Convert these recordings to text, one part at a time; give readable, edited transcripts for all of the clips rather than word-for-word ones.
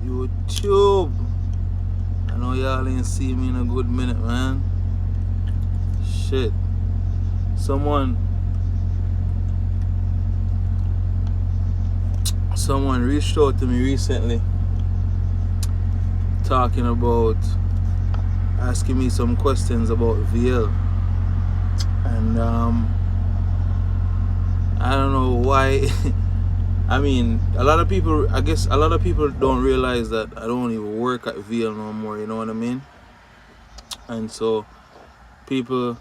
YouTube. I know y'all ain't see me in a good minute, man. Shit. Someone reached out to me recently talking about asking me some questions about VL. And I don't know why. I mean, I guess a lot of people don't realize that I don't even work at VL no more, you know what I mean? And so people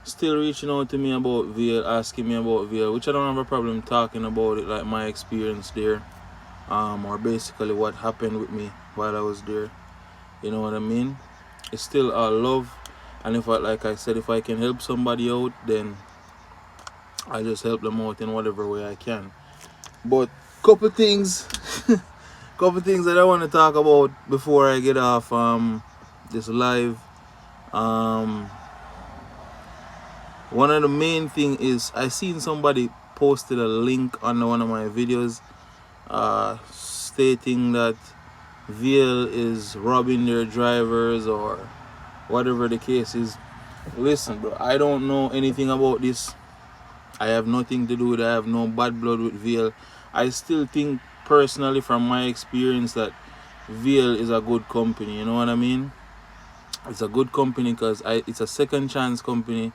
still reaching out to me about VL, asking me about VL, which I don't have a problem talking about it, like my experience there, or basically what happened with me while I was there. You know what I mean? It's still all love, and like I said, if I can help somebody out, then I just help them out in whatever way I can. But couple things, couple things that I want to talk about before I get off this live. One of the main thing is I seen somebody posted a link on one of my videos stating that VL is robbing their drivers or whatever the case is. Listen, bro, I don't know anything about this. I have nothing to do with it. I have no bad blood with VL. I still think personally from my experience that VL is a good company, you know what I mean? It's a good company because it's a second chance company.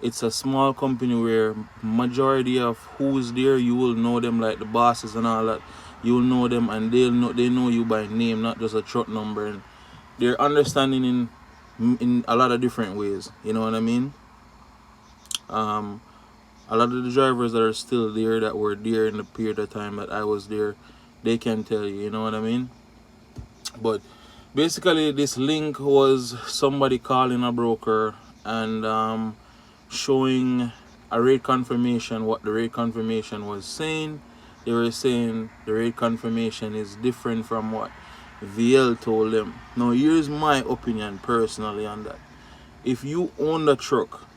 It's a small company where majority of who's there, you will know them, like the bosses and all that. You will know them and they know you by name, not just a truck number. And they're understanding in a lot of different ways. You know what I mean? A lot of the drivers that are still there, that were there in the period of time that I was there, they can tell you. You know what I mean? But basically, this link was somebody calling a broker and showing a rate confirmation. What the rate confirmation was saying, they were saying the rate confirmation is different from what VL told them. Now here's my opinion personally on that. If you own the truck,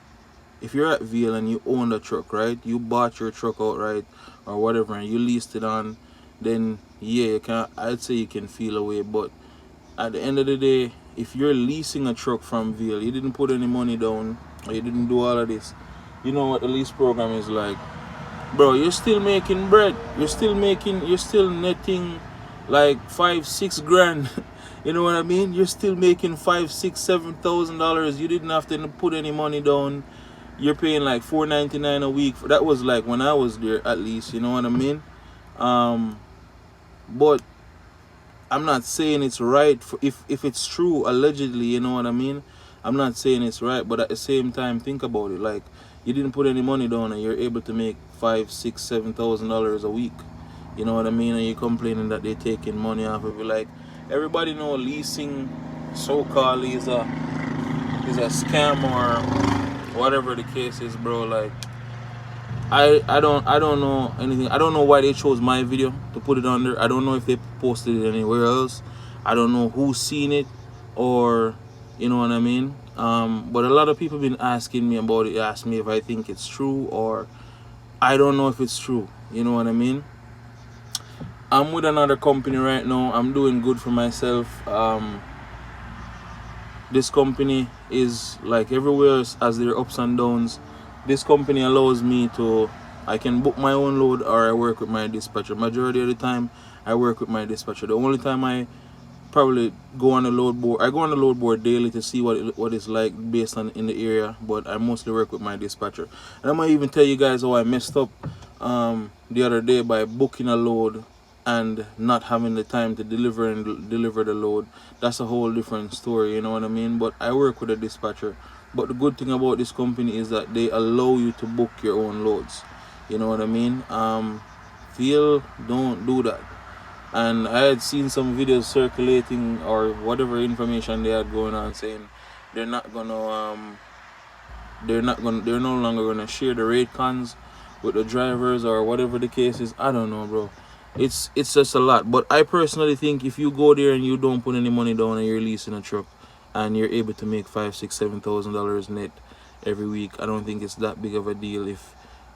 if you're at VL and you own the truck, right, you bought your truck outright or whatever and you leased it on, then yeah, I'd say you can feel away. But at the end of the day, if you're leasing a truck from VL, you didn't put any money down, or you didn't do all of this, you know what the lease program is like, bro. You're still making bread. You're still netting like 5-6 grand. You know what I mean? You're still making $5, $6, $7,000. You didn't have to put any money down. You're paying like $4.99 a week. That was like when I was there, at least. You know what I mean? But I'm not saying it's right if it's true, allegedly, you know what I mean? I'm not saying it's right, but at the same time, think about it. Like, you didn't put any money down and you're able to make $5, $6, $7,000 a week. You know what I mean? And you're complaining that they're taking money off of you. Like, everybody know leasing so-called is a scam or whatever the case is, bro. Like, I don't know anything. I don't know why they chose my video to put it on there. I don't know if they posted it anywhere else. I don't know who's seen it, or you know what I mean. But a lot of people been asking me about it. Ask me if I think it's true, or I don't know if it's true. You know what I mean. I'm with another company right now. I'm doing good for myself. This company is like everywhere as their ups and downs. This company allows me to, I can book my own load or I work with my dispatcher. Majority of the time I work with my dispatcher. The only time I probably go on the load board, I go on the load board daily to see what it's like based on in the area, but I mostly work with my dispatcher. And I'm gonna even tell you guys how I messed up the other day by booking a load and not having the time to deliver the load. That's a whole different story, you know what I mean? But I work with a dispatcher. But the good thing about this company is that they allow you to book your own loads. You know what I mean? VL don't do that. And I had seen some videos circulating or whatever information they had going on saying they're not gonna they're no longer gonna share the rate cons with the drivers or whatever the case is. I don't know, bro. It's just a lot. But I personally think if you go there and you don't put any money down and you're leasing a truck and you're able to make $5, $6, $7,000 net every week, I don't think it's that big of a deal if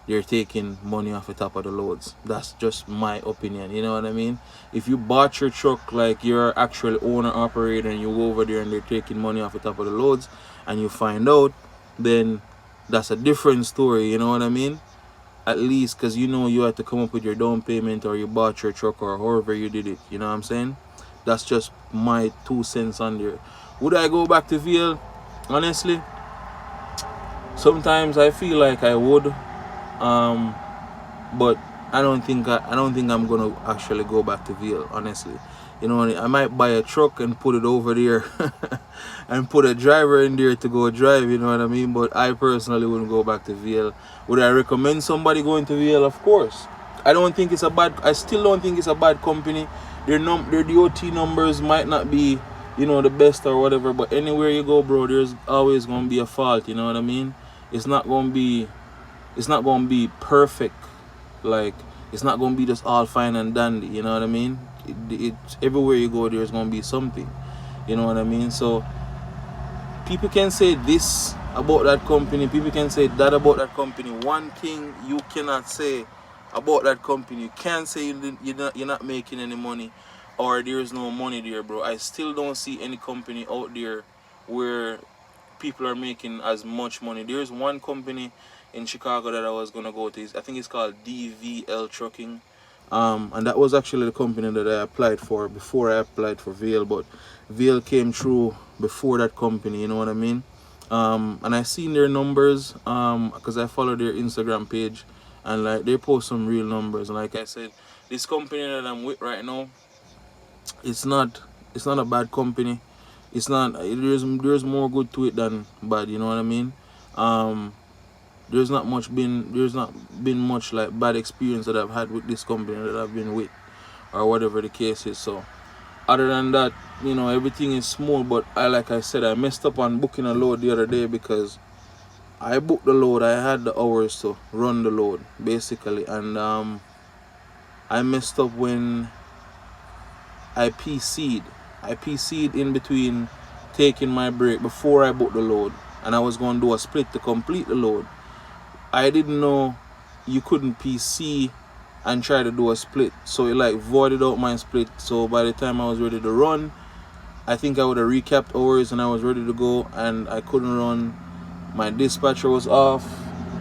they're taking money off the top of the loads. That's just my opinion, you know what I mean? If you bought your truck like you're actual owner operator and you go over there and they're taking money off the top of the loads and you find out, then that's a different story, you know what I mean? At least because you know you had to come up with your down payment or you bought your truck or however you did it, you know what I'm saying? That's just my 2 cents on there. Would I go back to VL? Honestly, sometimes I feel like I would. But I don't think I'm gonna actually go back to VL, honestly. You know, I might buy a truck and put it over there and put a driver in there to go drive, you know what I mean? But I personally wouldn't go back to VL. Would I recommend somebody going to VL? Of course. I still don't think it's a bad company. Their DOT numbers might not be, you know, the best or whatever, but anywhere you go, bro, there's always gonna be a fault, you know what I mean? It's not gonna be perfect. Like, it's not gonna be just all fine and dandy, you know what I mean? Everywhere you go, there's gonna be something, you know what I mean? So people can say this about that company, people can say that about that company. One thing you cannot say about that company, you can't say you're not making any money or there's no money there, bro. I still don't see any company out there where people are making as much money. There's one company in Chicago that I was gonna go to. I think it's called DVL Trucking, and that was actually the company that I applied for before I applied for VL. But VL came through before that company. You know what I mean? And I seen their numbers because I follow their Instagram page, and like they post some real numbers. And like I said, this company that I'm with right now, it's not a bad company. It's not. There's more good to it than bad. You know what I mean? There's not been much like bad experience that I've had with this company that I've been with, or whatever the case is. So other than that, you know, everything is smooth. But like I said, I messed up on booking a load the other day because I booked the load. I had the hours to run the load basically, and I messed up when I PC'd. I PC'd in between taking my break before I booked the load, and I was going to do a split to complete the load. I didn't know you couldn't PC and try to do a split, so it like voided out my split. So by the time I was ready to run, I think I would have recapped hours and I was ready to go, and I couldn't run. My dispatcher was off,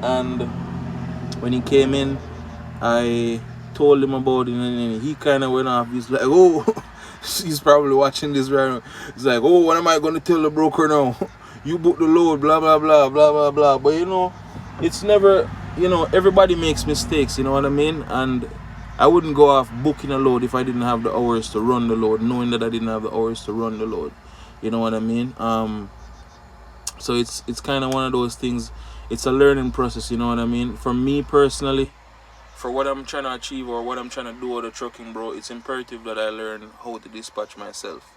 and when he came in, I told him about it, and he kind of went off. He's like, oh, he's probably watching this right now. He's like, oh, what am I going to tell the broker now? You booked the load, blah, blah, blah, blah, blah, blah. But, you know, it's never, you know, everybody makes mistakes, you know what I mean? And I wouldn't go off booking a load if I didn't have the hours to run the load, knowing that I didn't have the hours to run the load. You know what I mean? So it's kind of one of those things. It's a learning process, you know what I mean? For me personally, for what I'm trying to achieve or what I'm trying to do with the trucking, bro, it's imperative that I learn how to dispatch myself.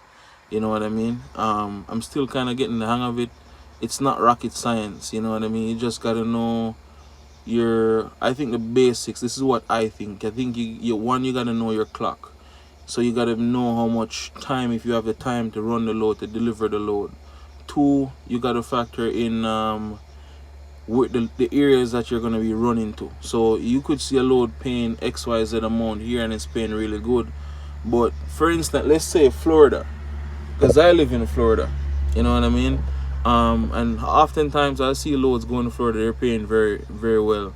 You know what I mean? I'm still kind of getting the hang of it. It's not rocket science, you know what I mean? You just gotta know I think the basics. This is what I think. I think you gotta know your clock. So you gotta know how much time, if you have the time to run the load, to deliver the load. 2, you gotta factor in with the areas that you're going to be running to. So you could see a load paying XYZ amount here and it's paying really good. But for instance, let's say Florida, because I live in Florida, you know what I mean? And oftentimes I see loads going to Florida, they're paying very, very well.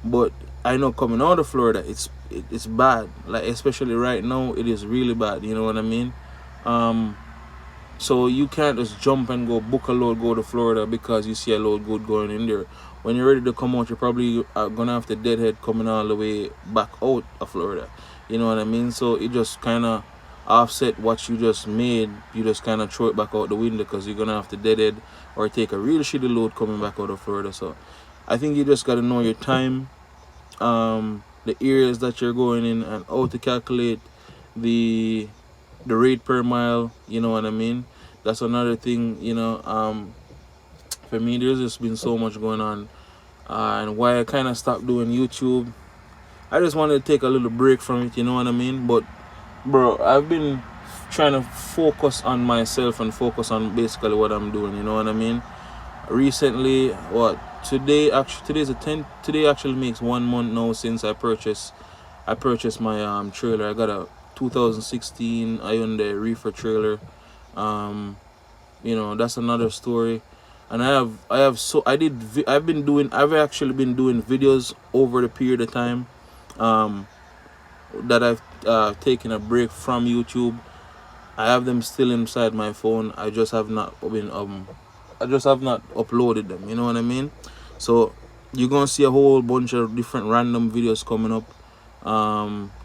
But I know coming out of Florida, it's bad. Like, especially right now, it is really bad, you know what I mean? So you can't just jump and go book a load, go to Florida because you see a load good going in there. When you're ready to come out, you're probably gonna have the deadhead coming all the way back out of Florida. You know what I mean? So it just kind of offset what you just made. You just kind of throw it back out the window because you're gonna have to deadhead or take a real shitty load coming back out of Florida. So I think you just gotta know your time, the areas that you're going in, and how to calculate the rate per mile. You know what I mean? That's another thing, you know. For me, there's just been so much going on, and why I kind of stopped doing YouTube. I just wanted to take a little break from it, you know what I mean? But bro, I've been trying to focus on myself and focus on basically what I'm doing, you know what I mean? recently, what, today's the 10th. Today actually makes 1 month now since I purchased my trailer. I got a 2016 Hyundai Reefer trailer. um that's another story. And I have so I did I've actually been doing videos over the period of time um that I've taken a break from YouTube. I have them still inside my phone. I just have not uploaded them, you know what I mean? So you're gonna see a whole bunch of different random videos coming up.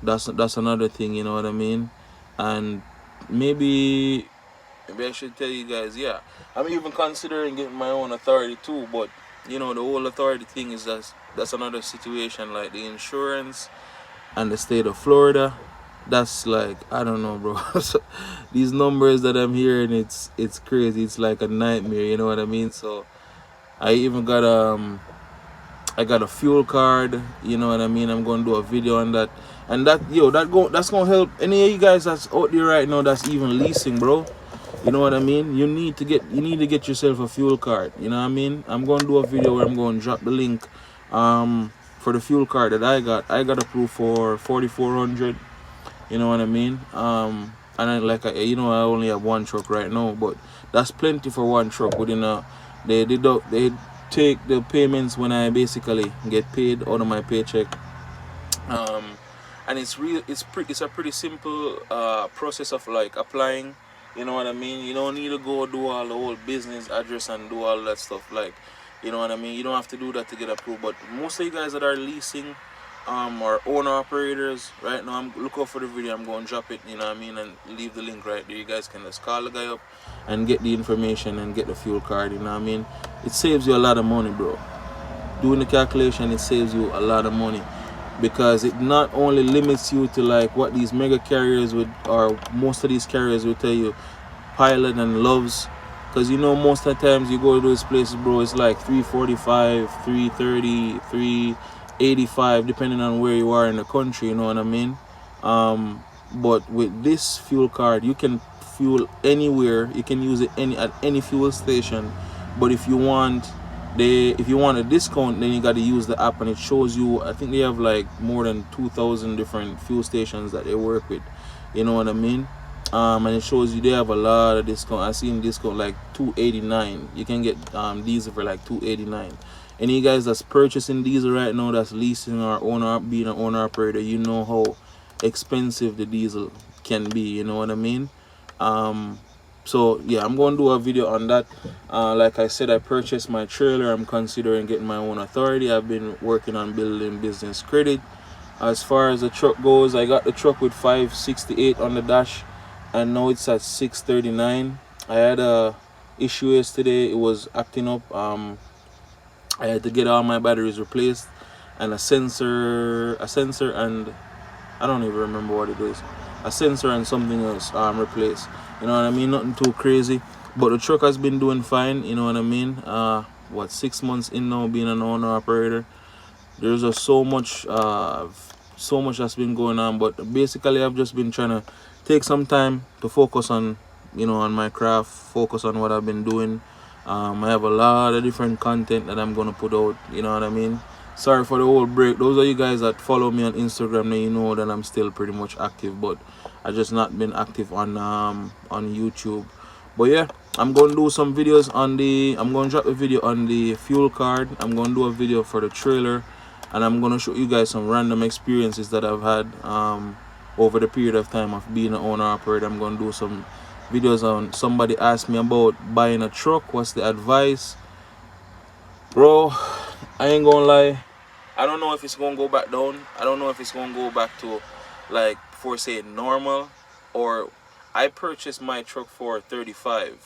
That's another thing, you know what I mean? And maybe I should tell you guys, yeah, I'm even considering getting my own authority too. But the whole authority thing is that's another situation. Like the insurance and the state of Florida, that's like, I don't know, bro. So, these numbers that I'm hearing, it's crazy. It's like a nightmare, you know what I mean? So I even got I got a fuel card, you know what I mean? I'm gonna do a video on that. And that's gonna help any of you guys that's out there right now that's even leasing, bro. You know what I mean? You need to get yourself a fuel card. You know what I mean? I'm gonna do a video where I'm gonna drop the link for the fuel card that I got. I got approved for 4,400. You know what I mean? And I only have one truck right now, but that's plenty for one truck. They take the payments when I basically get paid out of my paycheck. And it's a pretty simple process of like applying. You know what I mean? You don't need to go do all the whole business address and do all that stuff. Like, you know what I mean? You don't have to do that to get approved. But most of you guys that are leasing or owner operators right now, look out for the video. I'm going to drop it, you know what I mean, and leave the link right there. You guys can just call the guy up and get the information and get the fuel card, you know what I mean? It saves you a lot of money, bro. Doing the calculation, it saves you a lot of money, because it not only limits you to like what these mega carriers would, or most of these carriers will tell you, Pilot and Loves, because most of the times you go to those places, bro, it's like 345, 330, 385, depending on where you are in the country, you know what I mean? But with this fuel card, you can fuel anywhere. You can use it at any fuel station. But if you want a discount, then you got to use the app, and it shows you, I think they have like more than 2,000 different fuel stations that they work with, you know what I mean? And it shows you they have a lot of discount. I seen discount like $2.89. You can get diesel for like $2.89. Any guys that's purchasing diesel right now, that's leasing or being an owner operator, you know how expensive the diesel can be, you know what I mean? So yeah, I'm going to do a video on that. Like I said, I purchased my trailer. I'm considering getting my own authority. I've been working on building business credit. As far as the truck goes, I got the truck with 568 on the dash, and now it's at 639. I had a issue yesterday. It was acting up. I had to get all my batteries replaced, and a sensor and I don't even remember what it is. A sensor and something else replaced. You know what I mean? Nothing too crazy. But the truck has been doing fine, you know what I mean? 6 months in now being an owner operator. There's just so much that's been going on. But basically I've just been trying to take some time to focus on my craft, focus on what I've been doing. I have a lot of different content that I'm gonna put out, you know what I mean? Sorry for the whole break. Those of you guys that follow me on Instagram, then you know that I'm still pretty much active, but I just not been active on YouTube. But yeah, I'm gonna do some videos I'm gonna drop a video on the fuel card. I'm gonna do a video for the trailer, and I'm gonna show you guys some random experiences that I've had over the period of time of being an owner operator. I'm gonna do some videos on, somebody asked me about buying a truck, what's the advice, bro. I ain't gonna lie, I don't know if it's gonna go back down. I don't know if it's gonna go back to like, for say, normal, or I purchased my truck for 35.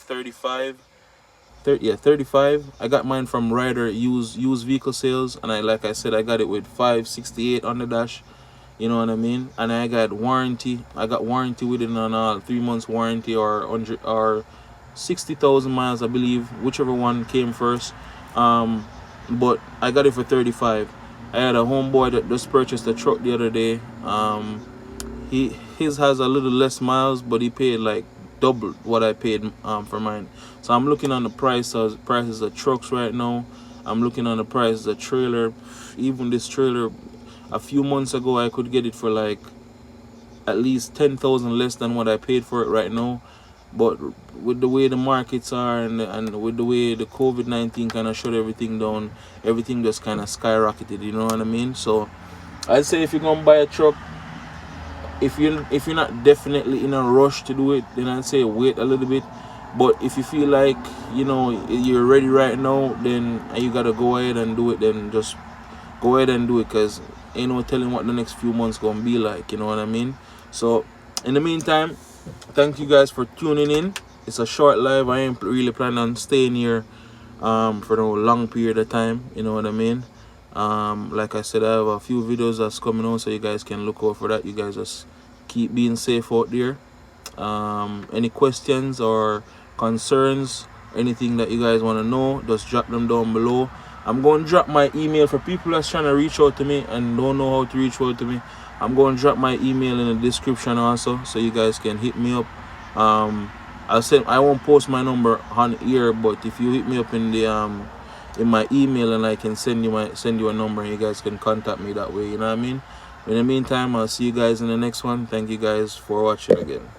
I got mine from Ryder used vehicle sales, and like I said, I got it with 568 on the dash. You know what I mean? And I got warranty. I got warranty with it on 3 months warranty, or 100 or 60,000 miles, I believe, whichever one came first. But I got it for 35. I had a homeboy that just purchased a truck the other day. His has a little less miles, but he paid like double what I paid for mine. So I'm looking on the prices of trucks right now. I'm looking on the prices of trailer. Even this trailer, a few months ago I could get it for like at least 10,000 less than what I paid for it right now. But with the way the markets are, and with the way the COVID-19 kind of shut everything down, everything just kind of skyrocketed, you know what I mean? So I'd say if you're gonna buy a truck, if you're not definitely in a rush to do it, then I'd say wait a little bit. But if you feel like, you know, you're ready right now, then you gotta go ahead and do it, then just go ahead and do it, because ain't no telling what the next few months gonna be like, you know what I mean? So in the meantime, thank you guys for tuning in. It's a short live. I ain't really planning on staying here for no long period of time, you know what I mean? Like I said, I have a few videos that's coming on, so you guys can look out for that. You guys just keep being safe out there. Any questions or concerns, anything that you guys want to know, just drop them down below. I'm going to drop my email for people that's trying to reach out to me and don't know how to reach out to me. I'm going to drop my email in the description also, so you guys can hit me up. I won't post my number on here, but if you hit me up in the in my email, and I can send you a number, and you guys can contact me that way, you know what I mean? In the meantime, I'll see you guys in the next one. Thank you guys for watching again.